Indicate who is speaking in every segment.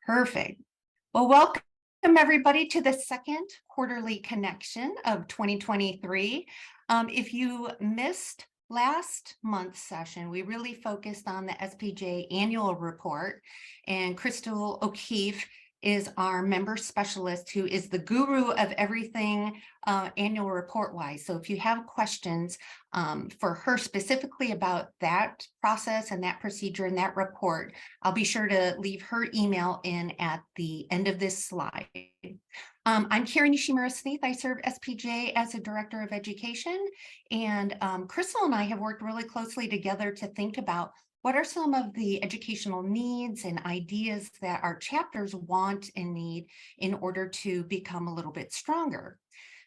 Speaker 1: Perfect. Well, welcome everybody to the second quarterly connection of 2023. If you missed last month's session, we really focused on the SPJ annual report, and Crystal O'Keefe is our member specialist who is the guru of everything annual report wise. So if you have questions for her specifically about that process and that procedure and that report, I'll be sure to leave her email in at the end of this slide. I'm Karen Nishimura-Sneath. I serve SPJ as a director of education, and Crystal and I have worked really closely together to think about what are some of the educational needs and ideas that our chapters want and need in order to become a little bit stronger.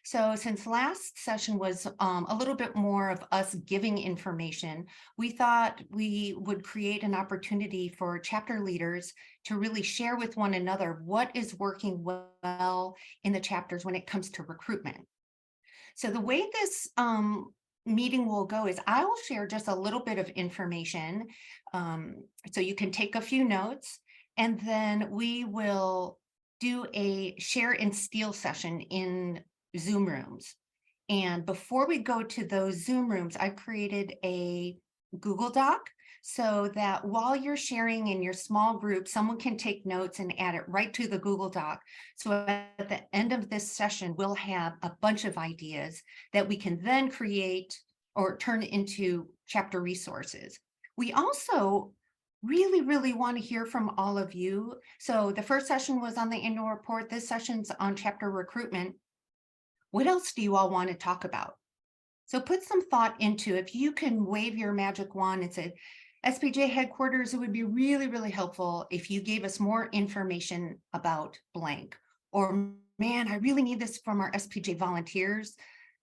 Speaker 1: So since last session was a little bit more of us giving information, we thought we would create an opportunity for chapter leaders to really share with one another what is working well in the chapters when it comes to recruitment. So the way this meeting will go is I will share just a little bit of information so you can take a few notes, and then we will do a share and steal session in Zoom rooms. And before we go to those Zoom rooms, I've created a Google Doc so that while you're sharing in your small group, someone can take notes and add it right to the Google Doc. So at the end of this session, we'll have a bunch of ideas that we can then create or turn into chapter resources. We also really want to hear from all of you. So the first session was on the annual report. This session's on chapter recruitment. What else do you all want to talk about? So put some thought into, if you can wave your magic wand and say, SPJ headquarters, it would be really helpful if you gave us more information about blank. Or, man, I really need this from our SPJ volunteers.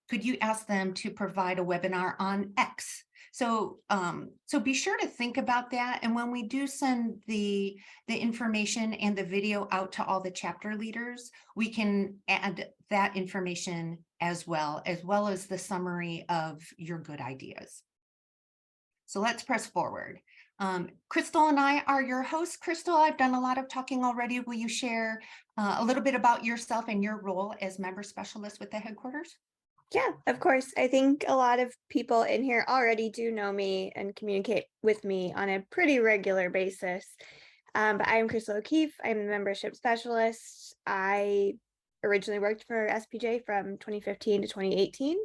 Speaker 1: Could you ask them to provide a webinar on X? So be sure to think about that. And when we do send the information and the video out to all the chapter leaders, we can add that information as well as the summary of your good ideas. So let's press forward. Crystal and I are your hosts. Crystal, I've done a lot of talking already. Will you share a little bit about yourself and your role as member specialist with the headquarters?
Speaker 2: Yeah, of course. I think a lot of people in here already do know me and communicate with me on a pretty regular basis. But I am Crystal O'Keefe. I'm the membership specialist. I originally worked for SPJ from 2015 to 2018,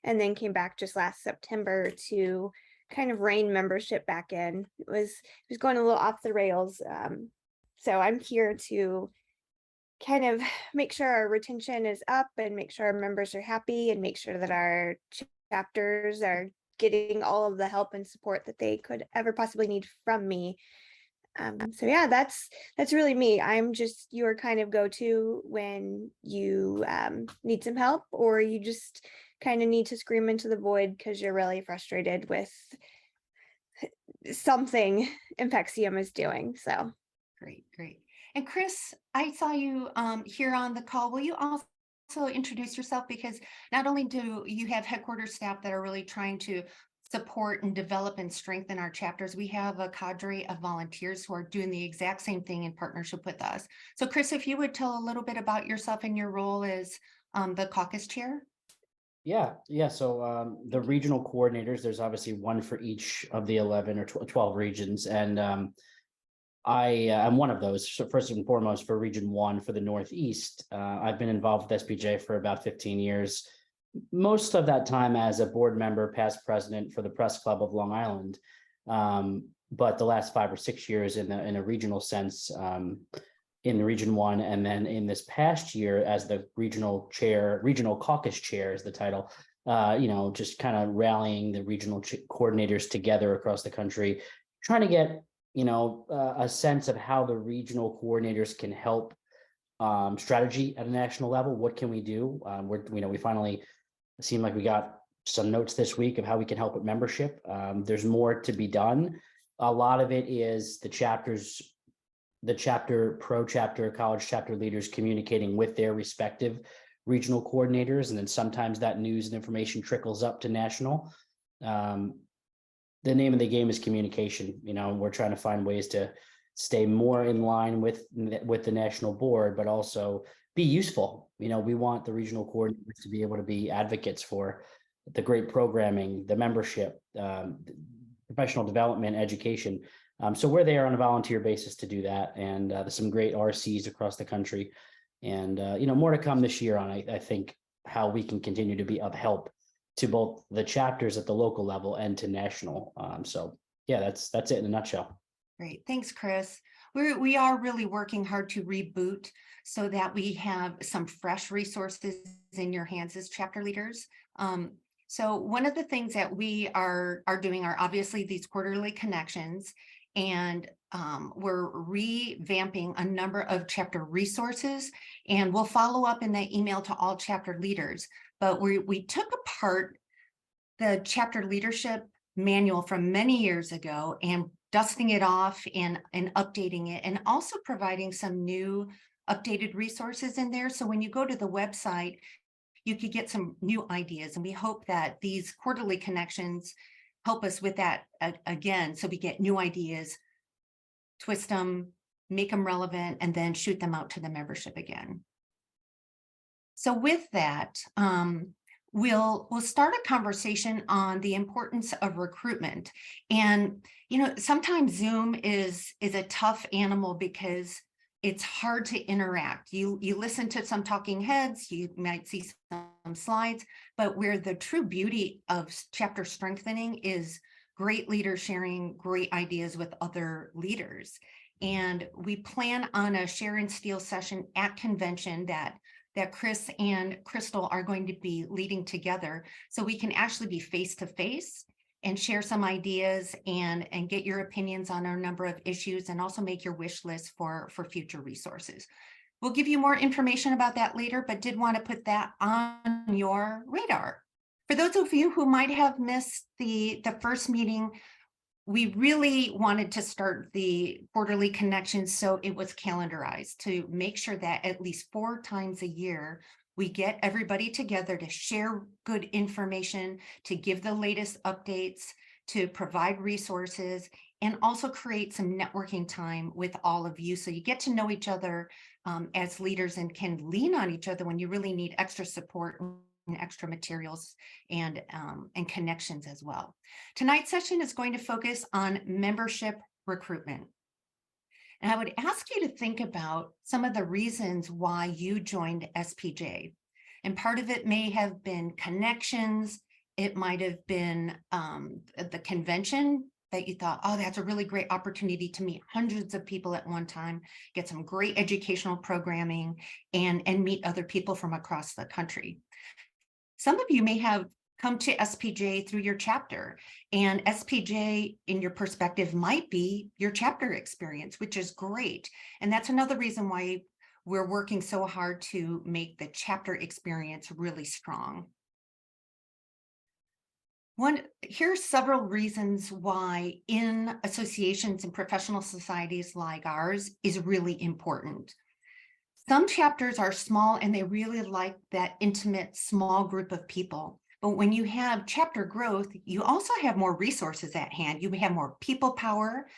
Speaker 2: and then came back just last September to kind of rein membership back in. It was going a little off the rails. So I'm here to kind of make sure our retention is up and make sure our members are happy and make sure that our chapters are getting all of the help and support that they could ever possibly need from me. So yeah, that's really me. I'm just your kind of go-to when you need some help, or you just kind of need to scream into the void because you're really frustrated with something Impexium is doing. So
Speaker 1: Great. And Chris, I saw you here on the call. Will you also introduce yourself? Because not only do you have headquarters staff that are really trying to support and develop and strengthen our chapters, we have a cadre of volunteers who are doing the exact same thing in partnership with us. So Chris, if you would tell a little bit about yourself and your role as the caucus chair.
Speaker 3: Yeah. So the regional coordinators, there's obviously one for each of the 11 or 12 regions. And I'm one of those. So first and foremost, for Region 1 for the Northeast, I've been involved with SPJ for about 15 years, most of that time as a board member, past president for the Press Club of Long Island. But the last 5 or 6 years in a regional sense in Region 1, and then in this past year as the regional caucus chair is the title, just kind of rallying the regional coordinators together across the country, trying to get a sense of how the regional coordinators can help strategy at a national level. What can we do? We finally seem like we got some notes this week of how we can help with membership. There's more to be done. A lot of it is the chapter, pro chapter, college chapter leaders communicating with their respective regional coordinators. And then sometimes that news and information trickles up to national. The name of the game is communication. We're trying to find ways to stay more in line with the national board, but also be useful. You know, we want the regional coordinators to be able to be advocates for the great programming, the membership, professional development, education. So we're there on a volunteer basis to do that, and there's some great RCs across the country, and you know, more to come this year on I think how we can continue to be of help to both the chapters at the local level and to national. So yeah, that's it in a nutshell.
Speaker 1: Great, thanks, Chris. We are really working hard to reboot so that we have some fresh resources in your hands as chapter leaders. So one of the things that we are doing are obviously these quarterly connections, and we're revamping a number of chapter resources, and we'll follow up in that email to all chapter leaders. But we took apart the chapter leadership manual from many years ago and dusting it off and updating it, and also providing some new updated resources in there. So when you go to the website, you could get some new ideas. And we hope that these quarterly connections help us with that again. So we get new ideas, twist them, make them relevant, and then shoot them out to the membership again. So with that, we'll start a conversation on the importance of recruitment. And you know, sometimes Zoom is a tough animal because it's hard to interact. You listen to some talking heads, you might see some slides, but where the true beauty of chapter strengthening is great leaders sharing great ideas with other leaders. And we plan on a share and steal session at convention that Chris and Crystal are going to be leading together, so we can actually be face to face and share some ideas and get your opinions on a number of issues, and also make your wish list for future resources. We'll give you more information about that later, but did want to put that on your radar. For those of you who might have missed the first meeting, we really wanted to start the quarterly connections so it was calendarized, to make sure that at least 4 times a year we get everybody together to share good information, to give the latest updates, to provide resources, and also create some networking time with all of you, so you get to know each other as leaders and can lean on each other when you really need extra support and extra materials and connections as well. Tonight's session is going to focus on membership recruitment. And I would ask you to think about some of the reasons why you joined SPJ. And part of it may have been connections. It might have been the convention that you thought, oh, that's a really great opportunity to meet hundreds of people at one time, get some great educational programming, and meet other people from across the country. Some of you may have come to SPJ through your chapter, and SPJ in your perspective might be your chapter experience, which is great. And that's another reason why we're working so hard to make the chapter experience really strong. Here are several reasons why in associations and professional societies like ours is really important. Some chapters are small and they really like that intimate small group of people. But when you have chapter growth, you also have more resources at hand. You have more people power.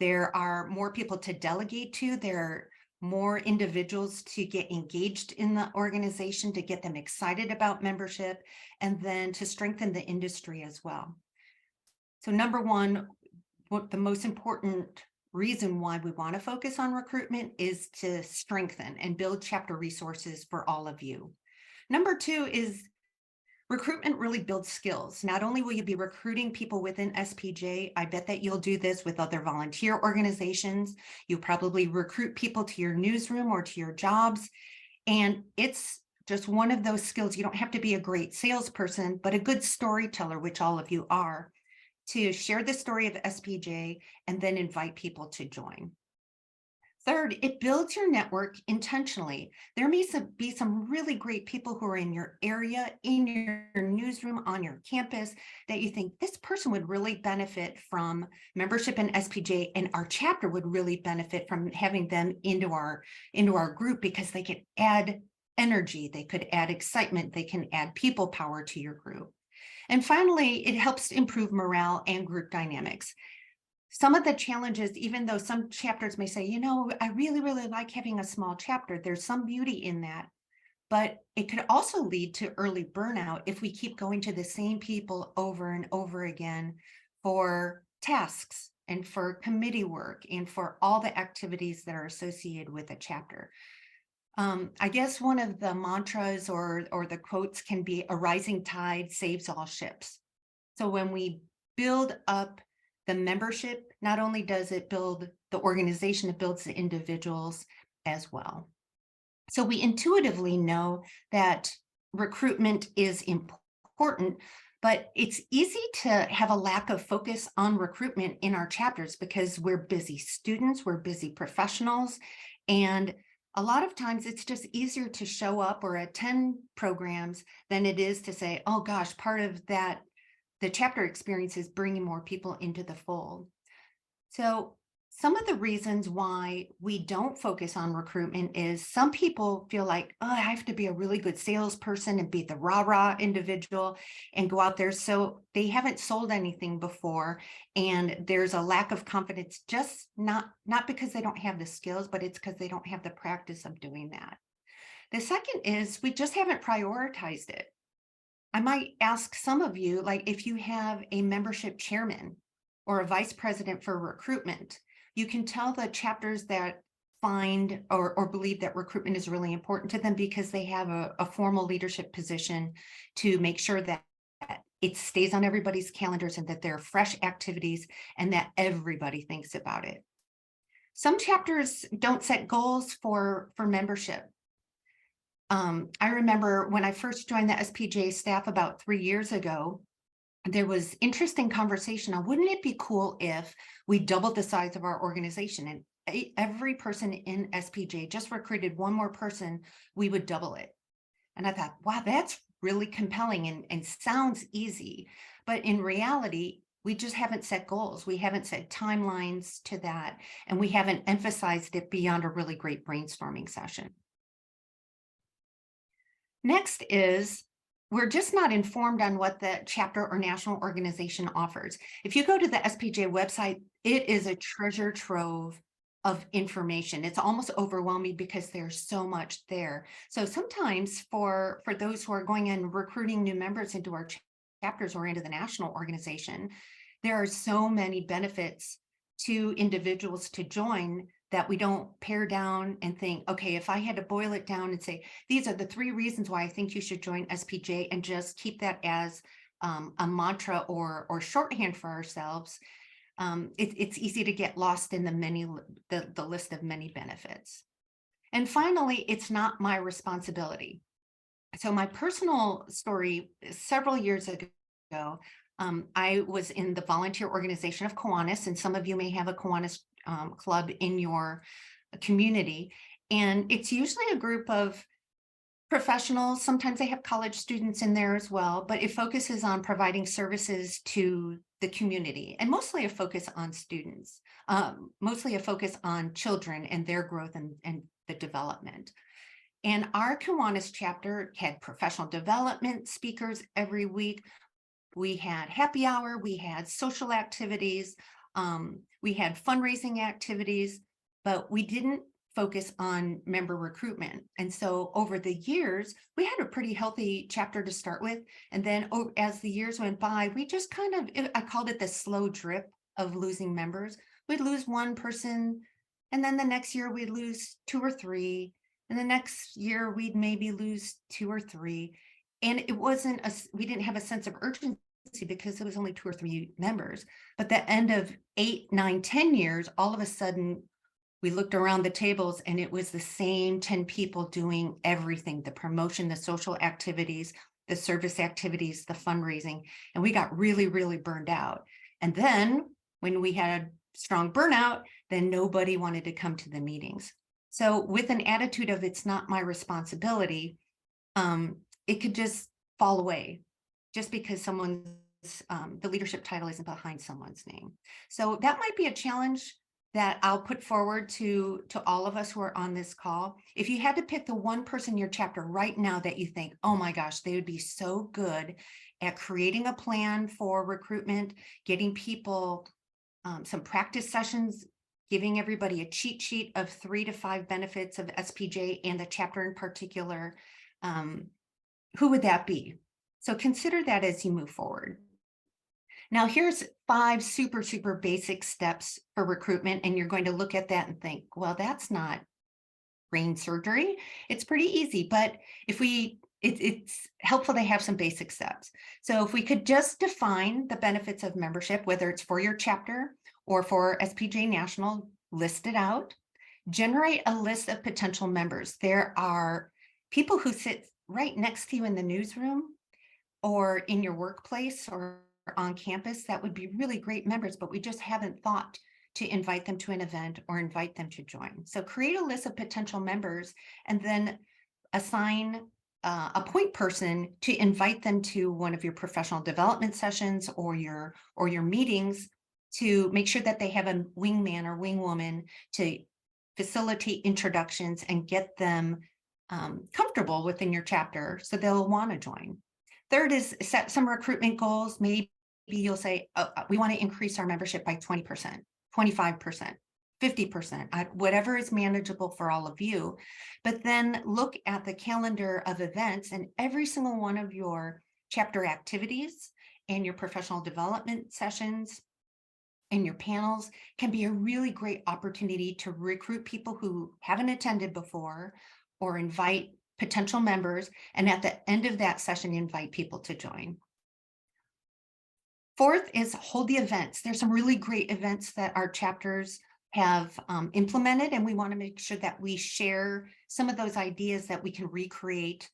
Speaker 1: There are more people to delegate to. There are more individuals to get engaged in the organization, to get them excited about membership, and then to strengthen the industry as well. So number one, what the most important reason why we want to focus on recruitment is to strengthen and build chapter resources for all of you. Number two is recruitment really builds skills. Not only will you be recruiting people within SPJ, I bet that you'll do this with other volunteer organizations. You probably recruit people to your newsroom or to your jobs. And it's just one of those skills. You don't have to be a great salesperson, but a good storyteller, which all of you are, to share the story of SPJ and then invite people to join. Third, it builds your network intentionally. There may be some really great people who are in your area, in your newsroom, on your campus, that you think this person would really benefit from membership in SPJ, and our chapter would really benefit from having them into our group, because they could add energy, they could add excitement, they can add people power to your group. And finally, it helps improve morale and group dynamics. some of the challenges, even though some chapters may say, you know, I really, really like having a small chapter, there's some beauty in that. But it could also lead to early burnout if we keep going to the same people over and over again for tasks and for committee work and for all the activities that are associated with a chapter. I guess one of the mantras or the quotes can be a rising tide saves all ships. So when we build up the membership, not only does it build the organization, it builds the individuals as well. So we intuitively know that recruitment is important, but it's easy to have a lack of focus on recruitment in our chapters because we're busy students, we're busy professionals, and a lot of times it's just easier to show up or attend programs than it is to say, oh gosh, part of that, the chapter experience is bringing more people into the fold. So some of the reasons why we don't focus on recruitment is some people feel like, oh, I have to be a really good salesperson and be the rah-rah individual and go out there. So they haven't sold anything before. And there's a lack of confidence, just not because they don't have the skills, but it's because they don't have the practice of doing that. The second is we just haven't prioritized it. I might ask some of you, like if you have a membership chairman or a vice president for recruitment, you can tell the chapters that find or believe that recruitment is really important to them because they have a formal leadership position to make sure that it stays on everybody's calendars and that there are fresh activities and that everybody thinks about it. Some chapters don't set goals for membership. I remember when I first joined the SPJ staff about 3 years ago, there was interesting conversation on wouldn't it be cool if we doubled the size of our organization and every person in SPJ just recruited one more person, we would double it. And I thought, wow, that's really compelling and sounds easy. But in reality, we just haven't set goals. We haven't set timelines to that. And we haven't emphasized it beyond a really great brainstorming session. Next is we're just not informed on what the chapter or national organization offers. If you go to the SPJ website, it is a treasure trove of information. It's almost overwhelming because there's so much there. So sometimes for those who are going and recruiting new members into our chapters or into the national organization, there are so many benefits to individuals to join that we don't pare down and think, okay, if I had to boil it down and say, these are the 3 reasons why I think you should join SPJ and just keep that as a mantra or shorthand for ourselves, it's easy to get lost in the list of many benefits. And finally, it's not my responsibility. So my personal story, several years ago, I was in the volunteer organization of Kiwanis, and some of you may have a Kiwanis club in your community. And it's usually a group of professionals. Sometimes they have college students in there as well, but it focuses on providing services to the community and mostly a focus on students, mostly a focus on children and their growth and the development. And our Kiwanis chapter had professional development speakers every week. We had happy hour, we had social activities, we had fundraising activities, but we didn't focus on member recruitment. And so over the years, we had a pretty healthy chapter to start with. And then as the years went by, we just kind of, I called it the slow drip of losing members. We'd lose one person, and then the next year we'd lose 2 or 3. And the next year we'd maybe lose 2 or 3. And it wasn't we didn't have a sense of urgency because it was only 2 or 3 members. But the end of 8, 9, 10 years, all of a sudden we looked around the tables and it was the same 10 people doing everything, the promotion, the social activities, the service activities, the fundraising, and we got really, really burned out. And then when we had strong burnout, then nobody wanted to come to the meetings. So with an attitude of it's not my responsibility, it could just fall away just because someone's the leadership title isn't behind someone's name. So that might be a challenge that I'll put forward to all of us who are on this call. If you had to pick the one person in your chapter right now that you think, oh my gosh, they would be so good at creating a plan for recruitment, getting people some practice sessions, giving everybody a cheat sheet of 3 to 5 benefits of SPJ and the chapter in particular. Who would that be? So consider that as you move forward. Now here's 5 super, super basic steps for recruitment. And you're going to look at that and think, well, that's not brain surgery. It's pretty easy, but it's helpful to have some basic steps. So if we could just define the benefits of membership, whether it's for your chapter or for SPJ National, list it out, generate a list of potential members. There are people who sit right next to you in the newsroom or in your workplace or on campus that would be really great members, but we just haven't thought to invite them to an event or invite them to join. So create a list of potential members and then assign a point person to invite them to one of your professional development sessions or your meetings to make sure that they have a wingman or wingwoman to facilitate introductions and get them comfortable within your chapter so they'll want to join. Third is set some recruitment goals. Maybe you'll say, oh, we want to increase our membership by 20%, 25%, 50%, whatever is manageable for all of you. But then look at the calendar of events, and every single one of your chapter activities and your professional development sessions and your panels can be a really great opportunity to recruit people who haven't attended before or invite potential members. And at the end of that session, invite people to join. Fourth is hold the events. There's some really great events that our chapters have implemented, and we want to make sure that we share some of those ideas that we can recreate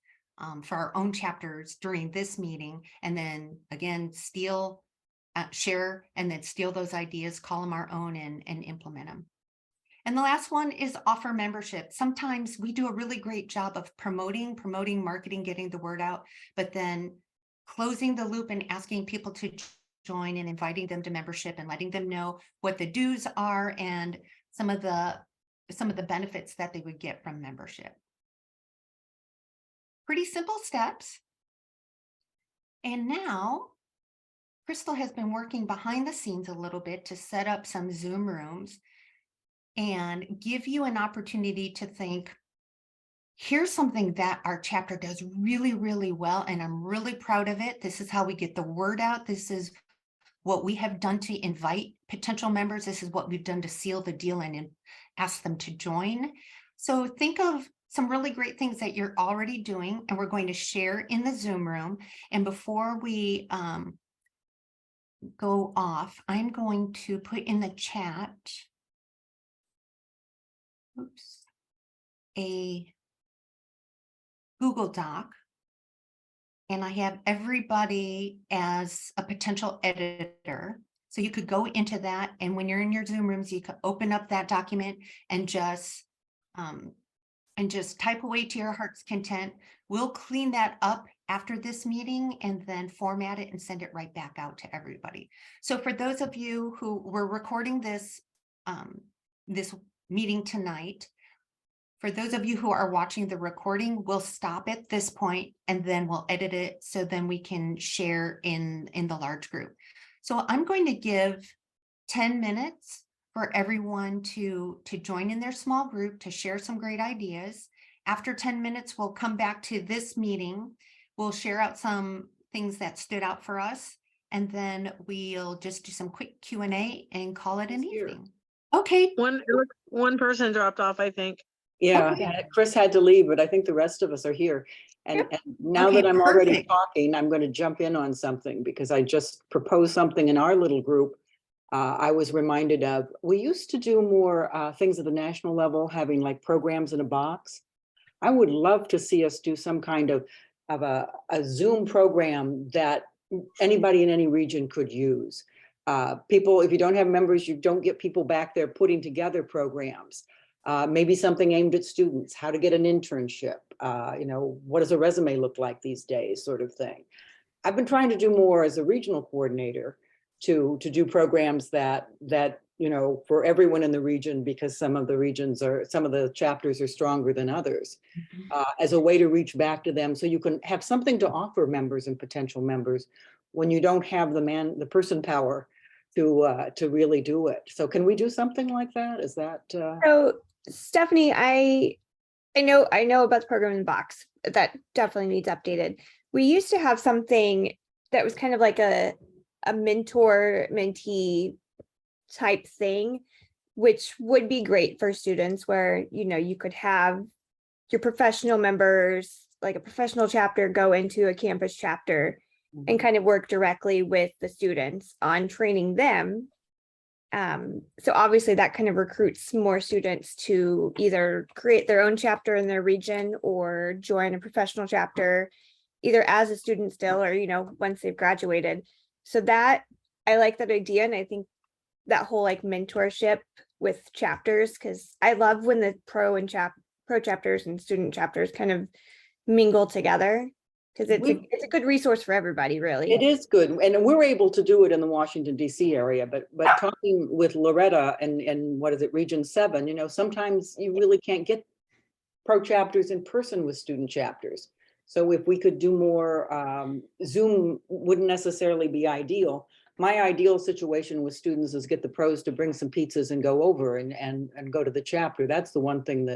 Speaker 1: for our own chapters during this meeting, and then again, share, and then steal those ideas, call them our own, and implement them. And the last one is offer membership. Sometimes we do a really great job of promoting, marketing, getting the word out, but then closing the loop and asking people to join and inviting them to membership and letting them know what the dues are and some of the benefits that they would get from membership. Pretty simple steps. And now Crystal has been working behind the scenes a little bit to set up some Zoom rooms and give you an opportunity to think, here's something that our chapter does really, really well, and I'm really proud of it. This is how we get the word out. This is what we have done to invite potential members. This is what we've done to seal the deal and ask them to join. So think of some really great things that you're already doing, and we're going to share in the Zoom room. And before we go off, I'm going to put in the chat a Google Doc, and I have everybody as a potential editor. So you could go into that, and when you're in your Zoom rooms, you could open up that document and just type away to your heart's content. We'll clean that up after this meeting and then format it and send it right back out to everybody. So for those of you who were recording this meeting tonight, for those of you who are watching the recording, we'll stop at this point and then we'll edit it so then we can share in the large group. So I'm going to give 10 minutes for everyone to join in their small group to share some great ideas. After 10 minutes, we'll come back to this meeting. We'll share out some things that stood out for us, and then we'll just do some quick Q&A and call it an evening. Okay.
Speaker 4: One person dropped off, I think.
Speaker 5: Yeah,
Speaker 1: Okay.
Speaker 5: Chris had to leave, but I think the rest of us are here. And,
Speaker 1: Yep.
Speaker 5: and now
Speaker 1: Okay,
Speaker 5: that I'm already
Speaker 1: perfect.
Speaker 5: talking, I'm going to jump in on something because I just proposed something in our little group. I was reminded of, we used to do more things at the national level, having like programs in a box. I would love to see us do some kind of a Zoom program that anybody in any region could use. People, if you don't have members, you don't get people back there putting together programs. Maybe something aimed at students, how to get an internship, what does a resume look like these days, sort of thing. I've been trying to do more as a regional coordinator to do programs that for everyone in the region, because some of the chapters are stronger than others, as a way to reach back to them so you can have something to offer members and potential members when you don't have the person power to really do it. So can we do something like that? Is that,
Speaker 2: So Stephanie, I know about the program in the box. That definitely needs updated. We used to have something that was kind of like a mentor mentee type thing, which would be great for students where, you could have your professional members, like a professional chapter, go into a campus chapter and kind of work directly with the students on training them. So obviously that kind of recruits more students to either create their own chapter in their region or join a professional chapter, either as a student still or, once they've graduated. So that, I like that idea. And I think that whole like mentorship with chapters, because I love when the pro chapters and student chapters kind of mingle together, because it's a good resource for everybody, really.
Speaker 5: it is good, and we're able to do it in the Washington DC area, but talking with Loretta and what is it, Region 7, sometimes you really can't get pro chapters in person with student chapters. So if we could do more, Zoom wouldn't necessarily be ideal. My ideal situation with students is get the pros to bring some pizzas and go over and go to the chapter. That's the one thing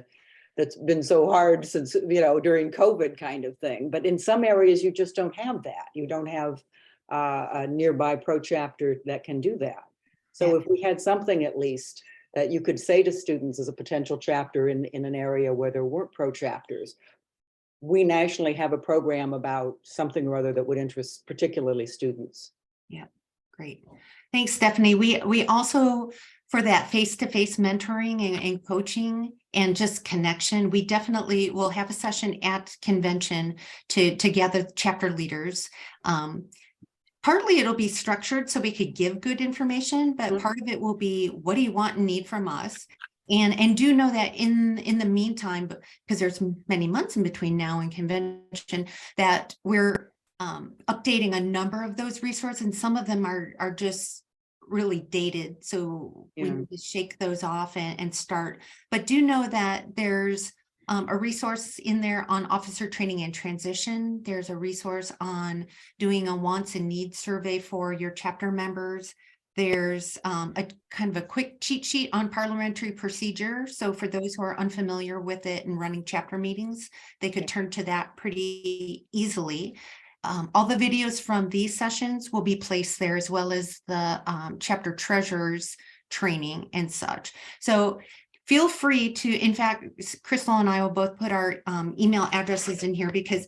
Speaker 5: that's been so hard since, during COVID kind of thing. But in some areas, you just don't have that. You don't have a nearby pro chapter that can do that. So if we had something at least that you could say to students as a potential chapter in an area where there weren't pro chapters, we nationally have a program about something or other that would interest particularly students.
Speaker 1: Yeah, great. Thanks, Stephanie. We also, for that face-to-face mentoring and coaching and just connection, we definitely will have a session at convention to gather chapter leaders. Partly it'll be structured so we could give good information, but part of it will be, what do you want and need from us? And do know that in the meantime, because there's many months in between now and convention, that we're updating a number of those resources, and some of them are just really dated. So we need to shake those off and start. But do know that there's a resource in there on officer training and transition. There's a resource on doing a wants and needs survey for your chapter members. There's a kind of a quick cheat sheet on parliamentary procedure. So for those who are unfamiliar with it and running chapter meetings, they could turn to that pretty easily. All the videos from these sessions will be placed there, as well as the chapter treasurers training and such. So feel free to, in fact, Crystal and I will both put our email addresses in here, because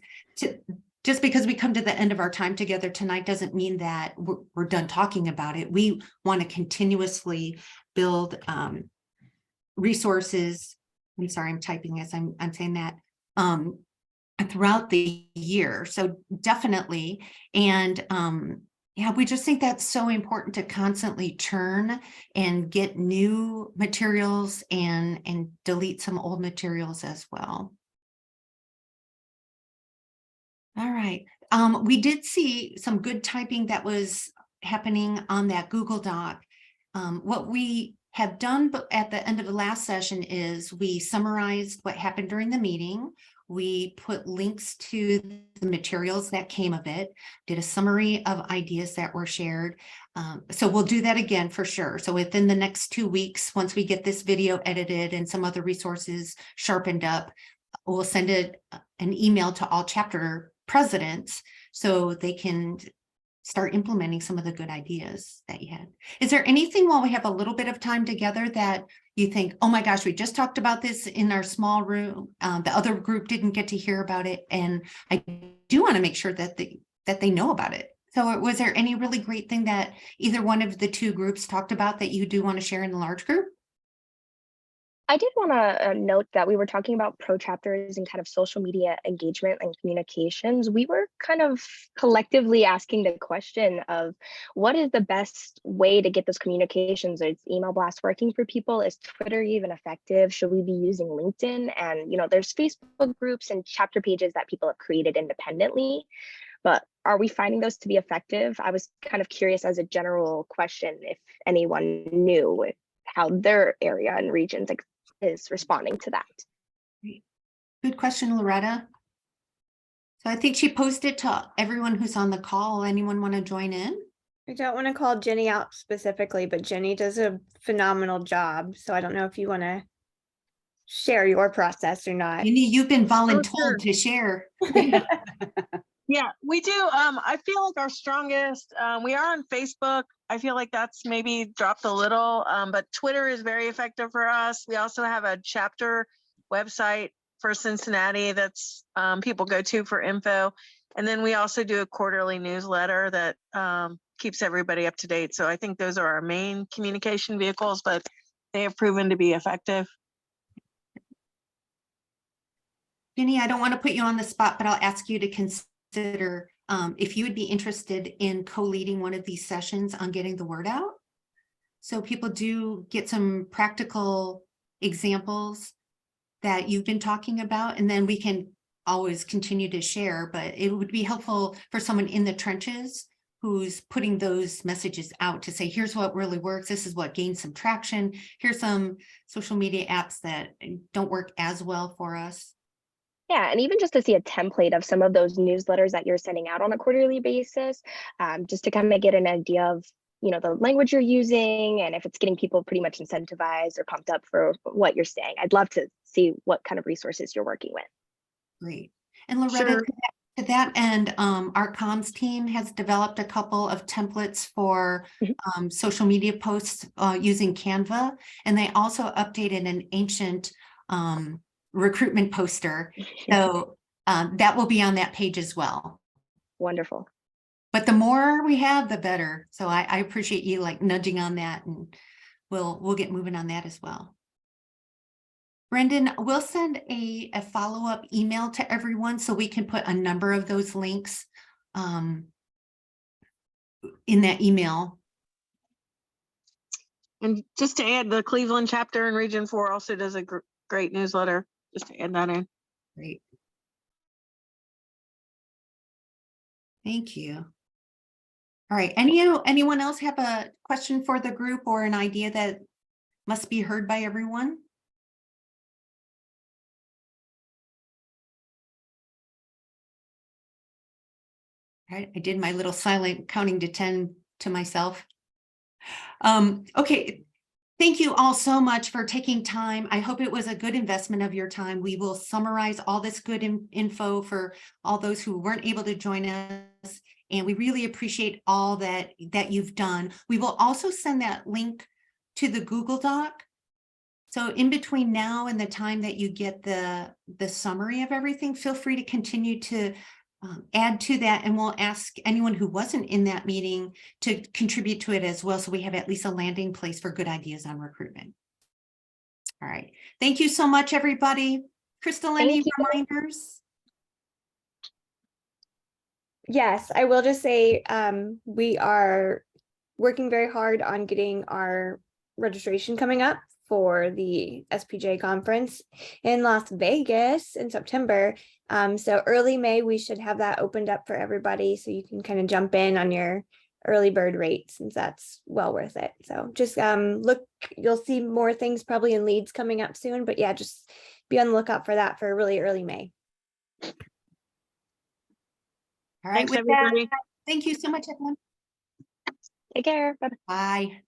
Speaker 1: just because we come to the end of our time together tonight doesn't mean that we're done talking about it. We want to continuously build resources. I'm sorry, I'm typing as I'm saying that. Throughout the year. So definitely. And yeah, we just think that's so important to constantly churn and get new materials and delete some old materials as well. All right. We did see some good typing that was happening on that Google Doc. What we have done at the end of the last session is we summarized what happened during the meeting. We put links to the materials that came of it, did a summary of ideas that were shared. So we'll do that again for sure. So within the next 2 weeks, once we get this video edited and some other resources sharpened up, we'll send an email to all chapter presidents so they can start implementing some of the good ideas that you had. Is there anything, while we have a little bit of time together, that you think, oh my gosh, we just talked about this in our small room, the other group didn't get to hear about it, and I do want to make sure that they know about it? So was there any really great thing that either one of the two groups talked about that you do want to share in the large group?
Speaker 6: I did want to note that we were talking about pro chapters and kind of social media engagement and communications. We were kind of collectively asking the question of, what is the best way to get those communications? Is email blast working for people? Is Twitter even effective? Should we be using LinkedIn? And, there's Facebook groups and chapter pages that people have created independently, but are we finding those to be effective? I was kind of curious, as a general question, if anyone knew how their area and regions is responding to that.
Speaker 1: Good question, Loretta. So I think she posted to everyone who's on the call. Anyone want to join in?
Speaker 2: I don't want to call Jenny out specifically, but Jenny does a phenomenal job. So I don't know if you want to share your process or not.
Speaker 1: Jenny, you've been
Speaker 4: sure.
Speaker 1: voluntold to share.
Speaker 4: Yeah, we do. I feel like our strongest, we are on Facebook. I feel like that's maybe dropped a little, but Twitter is very effective for us. We also have a chapter website for Cincinnati that's people go to for info. And then we also do a quarterly newsletter that keeps everybody up to date. So I think those are our main communication vehicles, but they have proven to be effective.
Speaker 1: Jenny, I don't want to put you on the spot, but I'll ask you to consider if you would be interested in co-leading one of these sessions on getting the word out. So people do get some practical examples that you've been talking about, and then we can always continue to share, but it would be helpful for someone in the trenches who's putting those messages out to say, here's what really works. This is what gained some traction. Here's some social media apps that don't work as well for us.
Speaker 6: Yeah, and even just to see a template of some of those newsletters that you're sending out on a quarterly basis, just to kind of get an idea of, you know, the language you're using and if it's getting people pretty much incentivized or pumped up for what you're saying. I'd love to see what kind of resources you're working with.
Speaker 1: Great. And Loretta,
Speaker 4: Sure.
Speaker 1: to that end, our comms team has developed a couple of templates for social media posts using Canva, and they also updated an ancient recruitment poster. So that will be on that page as well.
Speaker 6: Wonderful.
Speaker 1: But the more we have, the better. So I appreciate you like nudging on that, and we'll get moving on that as well. Brendan, we'll send a follow-up email to everyone so we can put a number of those links in that email.
Speaker 4: And just to add, the Cleveland chapter in Region 4 also does a great newsletter, just to add that in.
Speaker 1: Great. Thank you. All right. Anyone else have a question for the group or an idea that must be heard by everyone? All right. I did my little silent counting to 10 to myself. Okay. Thank you all so much for taking time. I hope it was a good investment of your time. We will summarize all this good info for all those who weren't able to join us. And we really appreciate all that you've done. We will also send that link to the Google Doc. So in between now and the time that you get the summary of everything, feel free to continue to add to that, and we'll ask anyone who wasn't in that meeting to contribute to it as well, so we have at least a landing place for good ideas on recruitment. All right. Thank you so much, everybody. Crystal, any reminders?
Speaker 2: Yes, I will just say we are working very hard on getting our registration coming up for the SPJ conference in Las Vegas in September. So early May, we should have that opened up for everybody, so you can kind of jump in on your early bird rate, since that's well worth it. So just look, you'll see more things probably in leads coming up soon, but yeah, just be on the lookout for that for really early May.
Speaker 1: All right.
Speaker 4: Thanks,
Speaker 1: With
Speaker 4: everybody.
Speaker 1: that, thank you so much, everyone.
Speaker 6: Take care. Bye.
Speaker 1: Bye.